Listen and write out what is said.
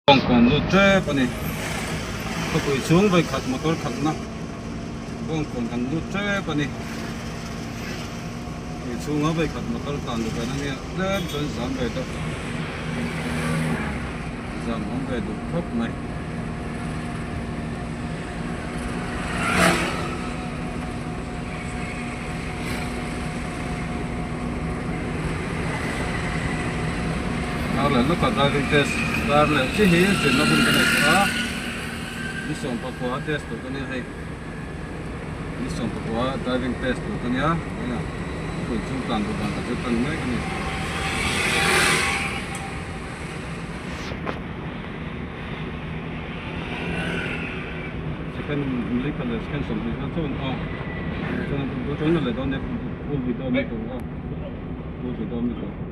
còn nó chơi cái này có buổi xuống với khát motor khát nó còn cần nó chơi cái này buổi xuống ở với khát motor còn được cái này rất rất giảm về đó giảm không về được khóc này là lúc cả driving test là chỉ hiểu chuyện nó bên cái này đó đi xong bắt qua test tụi cái này hay đi xong bắt qua driving test tụi cái này á đây là tụi chúng ta tụi bạn sẽ tăng mấy cái này second lấy cái là second xong thì nó thôi cho nên tôi nói là đó này vô video mấy tụi vô video mấy tụi